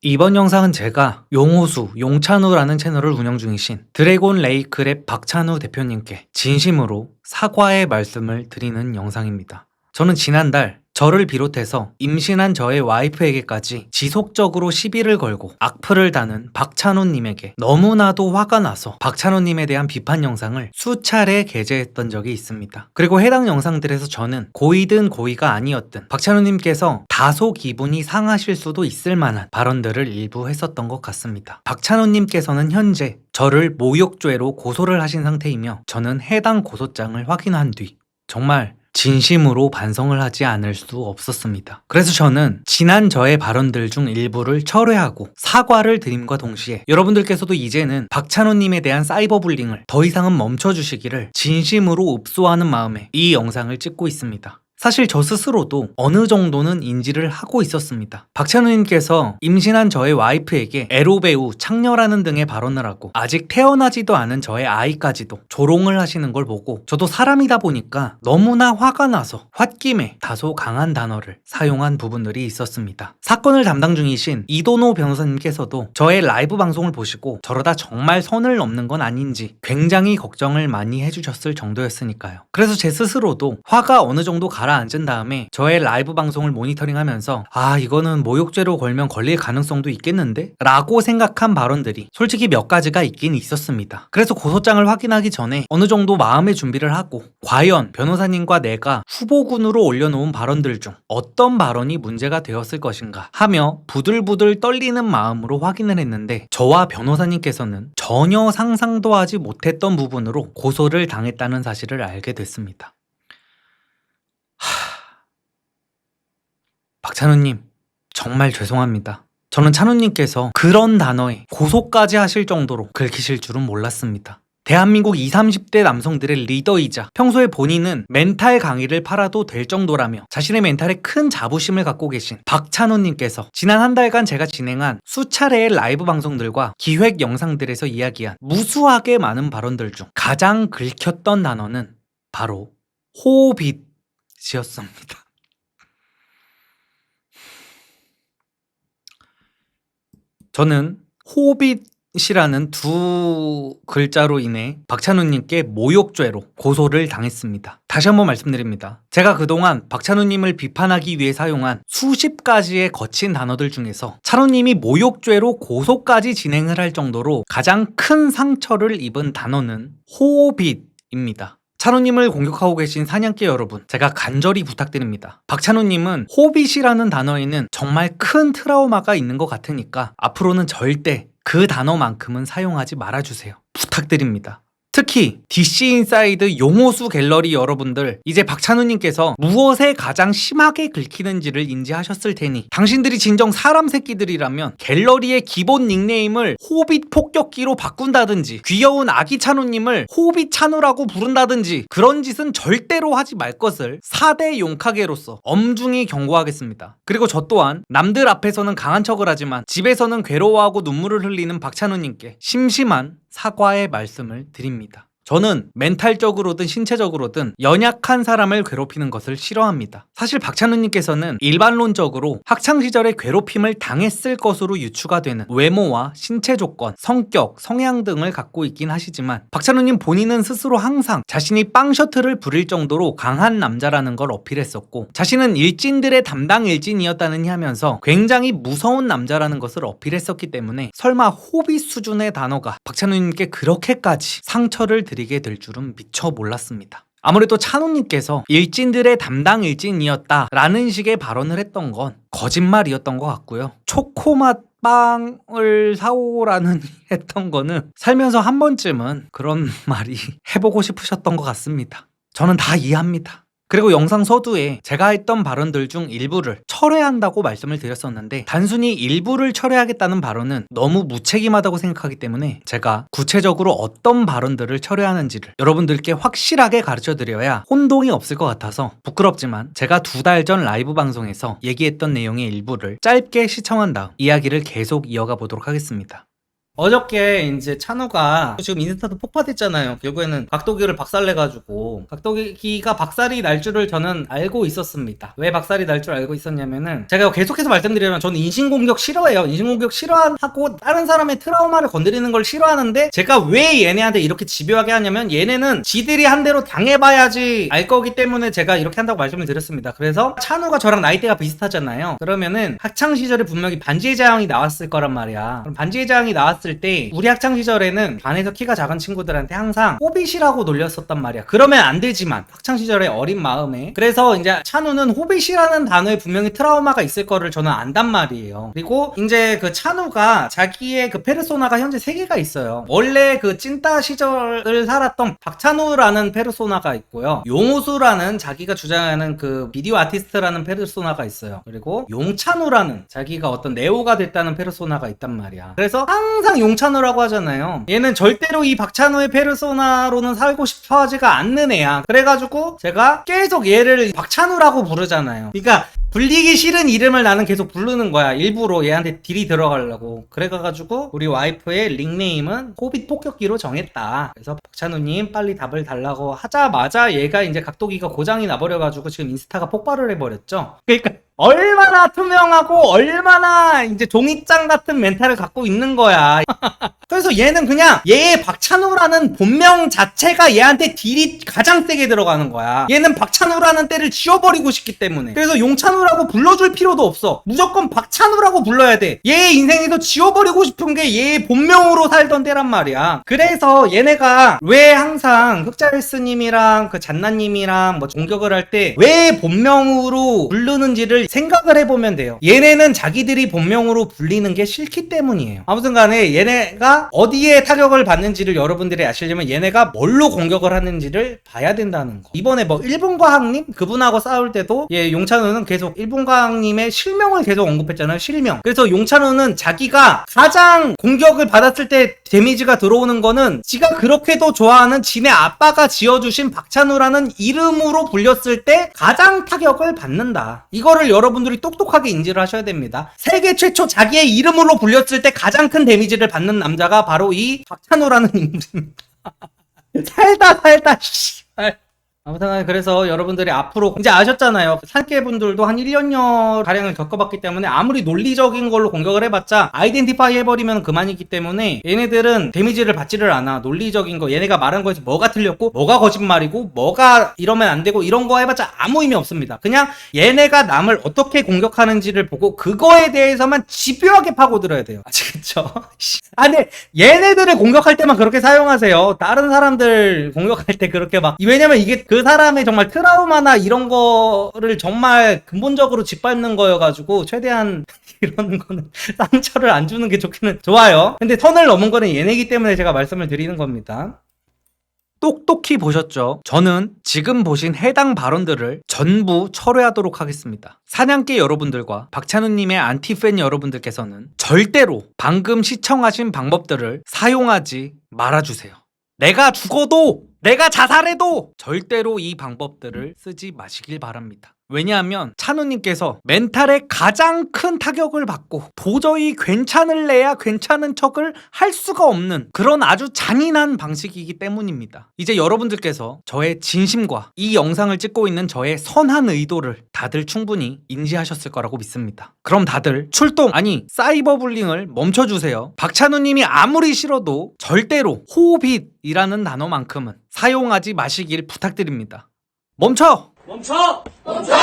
이번 영상은 제가 용호수, 용찬우라는 채널을 운영 중이신 드래곤 레이크랩 박찬우 대표님께 진심으로 사과의 말씀을 드리는 영상입니다. 저는 지난달 저를 비롯해서 임신한 저의 와이프에게까지 지속적으로 시비를 걸고 악플을 다는 박찬우님에게 너무나도 화가 나서 박찬우님에 대한 비판 영상을 수차례 게재했던 적이 있습니다. 그리고 해당 영상들에서 저는 고의든 고의가 아니었든 박찬우님께서 다소 기분이 상하실 수도 있을 만한 발언들을 일부 했었던 것 같습니다. 박찬우님께서는 현재 저를 모욕죄로 고소를 하신 상태이며 저는 해당 고소장을 확인한 뒤 정말 진심으로 반성을 하지 않을 수 없었습니다. 그래서 저는 지난 저의 발언들 중 일부를 철회하고 사과를 드림과 동시에 여러분들께서도 이제는 박찬호님에 대한 사이버 불링을 더 이상은 멈춰주시기를 진심으로 읍소하는 마음에 이 영상을 찍고 있습니다. 사실 저 스스로도 어느 정도는 인지를 하고 있었습니다. 박찬우님께서 임신한 저의 와이프에게 에로배우, 창녀라는 등의 발언을 하고 아직 태어나지도 않은 저의 아이까지도 조롱을 하시는 걸 보고 저도 사람이다 보니까 너무나 화가 나서 홧김에 다소 강한 단어를 사용한 부분들이 있었습니다. 사건을 담당 중이신 이도노 변호사님께서도 저의 라이브 방송을 보시고 저러다 정말 선을 넘는 건 아닌지 굉장히 걱정을 많이 해주셨을 정도였으니까요. 그래서 제 스스로도 화가 어느 정도 가라앉은 다음에 저의 라이브 방송을 모니터링하면서 이거는 모욕죄로 걸면 걸릴 가능성도 있겠는데? 라고 생각한 발언들이 솔직히 몇 가지가 있긴 있었습니다. 그래서 고소장을 확인하기 전에 어느 정도 마음의 준비를 하고 과연 변호사님과 내가 후보군으로 올려놓은 발언들 중 어떤 발언이 문제가 되었을 것인가 하며 부들부들 떨리는 마음으로 확인을 했는데 저와 변호사님께서는 전혀 상상도 하지 못했던 부분으로 고소를 당했다는 사실을 알게 됐습니다. 박찬우님, 정말 죄송합니다. 저는 찬우님께서 그런 단어에 고소까지 하실 정도로 긁히실 줄은 몰랐습니다. 대한민국 20, 30대 남성들의 리더이자 평소에 본인은 멘탈 강의를 팔아도 될 정도라며 자신의 멘탈에 큰 자부심을 갖고 계신 박찬우님께서 지난 한 달간 제가 진행한 수차례의 라이브 방송들과 기획 영상들에서 이야기한 무수하게 많은 발언들 중 가장 긁혔던 단어는 바로 호빗이었습니다. 저는 호빗이라는 두 글자로 인해 박찬우님께 모욕죄로 고소를 당했습니다. 다시 한번 말씀드립니다. 제가 그동안 박찬우님을 비판하기 위해 사용한 수십 가지의 거친 단어들 중에서 찬우님이 모욕죄로 고소까지 진행을 할 정도로 가장 큰 상처를 입은 단어는 호빗입니다. 찬우님을 공격하고 계신 사냥개 여러분, 제가 간절히 부탁드립니다. 박찬우님은 호빗이라는 단어에는 정말 큰 트라우마가 있는 것 같으니까 앞으로는 절대 그 단어만큼은 사용하지 말아주세요. 부탁드립니다. 특히 DC 인사이드 용호수 갤러리 여러분들, 이제 박찬우님께서 무엇에 가장 심하게 긁히는지를 인지하셨을 테니 당신들이 진정 사람 새끼들이라면 갤러리의 기본 닉네임을 호빗 폭격기로 바꾼다든지 귀여운 아기 찬우님을 호빗 찬우라고 부른다든지 그런 짓은 절대로 하지 말 것을 4대 용카게로서 엄중히 경고하겠습니다. 그리고 저 또한 남들 앞에서는 강한 척을 하지만 집에서는 괴로워하고 눈물을 흘리는 박찬우님께 심심한 사과의 말씀을 드립니다. 저는 멘탈적으로든 신체적으로든 연약한 사람을 괴롭히는 것을 싫어합니다. 사실 박찬우님께서는 일반론적으로 학창시절에 괴롭힘을 당했을 것으로 유추가 되는 외모와 신체 조건, 성격, 성향 등을 갖고 있긴 하시지만 박찬우님 본인은 스스로 항상 자신이 빵 셔틀을 부릴 정도로 강한 남자라는 걸 어필했었고 자신은 일진들의 담당 일진이었다느니 하면서 굉장히 무서운 남자라는 것을 어필했었기 때문에 설마 호빗 수준의 단어가 박찬우님께 그렇게까지 상처를 드리게 될 줄은 미처 몰랐습니다. 아무래도 찬우님께서 일진들의 담당 일진이었다라는 식의 발언을 했던 건 거짓말이었던 것 같고요. 초코맛 빵을 사오라는 했던 거는 살면서 한 번쯤은 그런 말이 해보고 싶으셨던 것 같습니다. 저는 다 이해합니다. 그리고 영상 서두에 제가 했던 발언들 중 일부를 철회한다고 말씀을 드렸었는데 단순히 일부를 철회하겠다는 발언은 너무 무책임하다고 생각하기 때문에 제가 구체적으로 어떤 발언들을 철회하는지를 여러분들께 확실하게 가르쳐드려야 혼동이 없을 것 같아서 부끄럽지만 제가 2달 전 라이브 방송에서 얘기했던 내용의 일부를 짧게 시청한 다음 이야기를 계속 이어가 보도록 하겠습니다. 어저께 이제 찬우가 지금 인스타도 폭파됐잖아요. 결국에는 각도기를 박살내가지고 각도기가 박살이 날 줄을 저는 알고 있었습니다. 왜 박살이 날 줄 알고 있었냐면은 제가 계속해서 말씀드리면 저는 인신공격 싫어해요. 인신공격 싫어하고 다른 사람의 트라우마를 건드리는 걸 싫어하는데 제가 왜 얘네한테 이렇게 집요하게 하냐면 얘네는 지들이 한 대로 당해봐야지 알 거기 때문에 제가 이렇게 한다고 말씀을 드렸습니다. 그래서 찬우가 저랑 나이대가 비슷하잖아요. 그러면은 학창시절에 분명히 반지의 제왕이 나왔을 거란 말이야. 그럼 반지의 제왕이 나왔을 때 우리 학창시절에는 반에서 키가 작은 친구들한테 항상 호빗이라고 놀렸었단 말이야. 그러면 안 되지만 학창시절의 어린 마음에 그래서 이제 찬우는 호빗이라는 단어에 분명히 트라우마가 있을 거를 저는 안단 말이에요. 그리고 이제 그 찬우가 자기의 그 페르소나가 현재 3개가 있어요. 원래 그 찐따 시절을 살았던 박찬우라는 페르소나가 있고요. 용우수라는 자기가 주장하는 그 비디오 아티스트라는 페르소나가 있어요. 그리고 용찬우라는 자기가 어떤 네오가 됐다는 페르소나가 있단 말이야. 그래서 항상 용찬우라고 하잖아요. 얘는 절대로 이 박찬우의 페르소나로는 살고 싶어 하지가 않는 애야. 그래가지고 제가 계속 얘를 박찬우라고 부르잖아요. 그러니까 불리기 싫은 이름을 나는 계속 부르는 거야. 일부러 얘한테 딜이 들어가려고. 그래가지고 우리 와이프의 닉네임은 호빗 폭격기로 정했다. 그래서 박찬우님 빨리 답을 달라고 하자마자 얘가 이제 각도기가 고장이 나버려가지고 지금 인스타가 폭발을 해버렸죠. 그러니까 얼마나 투명하고 얼마나 이제 종이장 같은 멘탈을 갖고 있는 거야. 그래서 얘는 그냥 얘의 박찬우라는 본명 자체가 얘한테 딜이 가장 세게 들어가는 거야. 얘는 박찬우라는 때를 지워버리고 싶기 때문에. 그래서 용찬우라고 불러줄 필요도 없어. 무조건 박찬우라고 불러야 돼. 얘의 인생에서 지워버리고 싶은 게 얘의 본명으로 살던 때란 말이야. 그래서 얘네가 왜 항상 흑자일스님이랑 그 잔나님이랑 뭐 공격을 할 때 왜 본명으로 부르는지를 생각을 해보면 돼요. 얘네는 자기들이 본명으로 불리는 게 싫기 때문이에요. 아무튼 간에 얘네가 어디에 타격을 받는지를 여러분들이 아시려면 얘네가 뭘로 공격을 하는지를 봐야 된다는 거. 이번에 뭐 일본과학님 그분하고 싸울 때도 용찬우는 계속 일본과학님의 실명을 계속 언급했잖아요. 실명. 그래서 용찬우는 자기가 가장 공격을 받았을 때 데미지가 들어오는 거는 지가 그렇게도 좋아하는 지네 아빠가 지어주신 박찬우라는 이름으로 불렸을 때 가장 타격을 받는다. 이거를 여러분들이 똑똑하게 인지를 하셔야 됩니다. 세계 최초 자기의 이름으로 불렸을 때 가장 큰 데미지를 받는 남자가 바로 이 박찬우라는 인물입니다. 살다 씨발. 아무튼 그래서 여러분들이 앞으로 이제 아셨잖아요. 산케분들도 한 1년여 가량을 겪어봤기 때문에 아무리 논리적인 걸로 공격을 해봤자 아이덴티파이 해버리면 그만이기 때문에 얘네들은 데미지를 받지를 않아. 논리적인 거 얘네가 말한 거에서 뭐가 틀렸고 뭐가 거짓말이고 뭐가 이러면 안 되고 이런 거 해봤자 아무 의미 없습니다. 그냥 얘네가 남을 어떻게 공격하는지를 보고 그거에 대해서만 집요하게 파고들어야 돼요. 아시겠죠? 아 근데 얘네들을 공격할 때만 그렇게 사용하세요. 다른 사람들 공격할 때 그렇게 막 왜냐면 이게 그 사람의 정말 트라우마나 이런 거를 정말 근본적으로 짓밟는 거여가지고 최대한 이런 거는 상처를 안 주는 게 좋기는 좋아요. 근데 선을 넘은 거는 얘네기 때문에 제가 말씀을 드리는 겁니다. 똑똑히 보셨죠? 저는 지금 보신 해당 발언들을 전부 철회하도록 하겠습니다. 사냥개 여러분들과 박찬우님의 안티팬 여러분들께서는 절대로 방금 시청하신 방법들을 사용하지 말아주세요. 내가 죽어도 내가 자살해도 절대로 이 방법들을 쓰지 마시길 바랍니다. 왜냐하면 찬우님께서 멘탈에 가장 큰 타격을 받고 도저히 괜찮을래야 괜찮은 척을 할 수가 없는 그런 아주 잔인한 방식이기 때문입니다. 이제 여러분들께서 저의 진심과 이 영상을 찍고 있는 저의 선한 의도를 다들 충분히 인지하셨을 거라고 믿습니다. 그럼 다들 출동 아니 사이버불링을 멈춰주세요. 박찬우님이 아무리 싫어도 절대로 호빗이라는 단어만큼은 사용하지 마시길 부탁드립니다. 멈춰! 멈춰! 멈춰!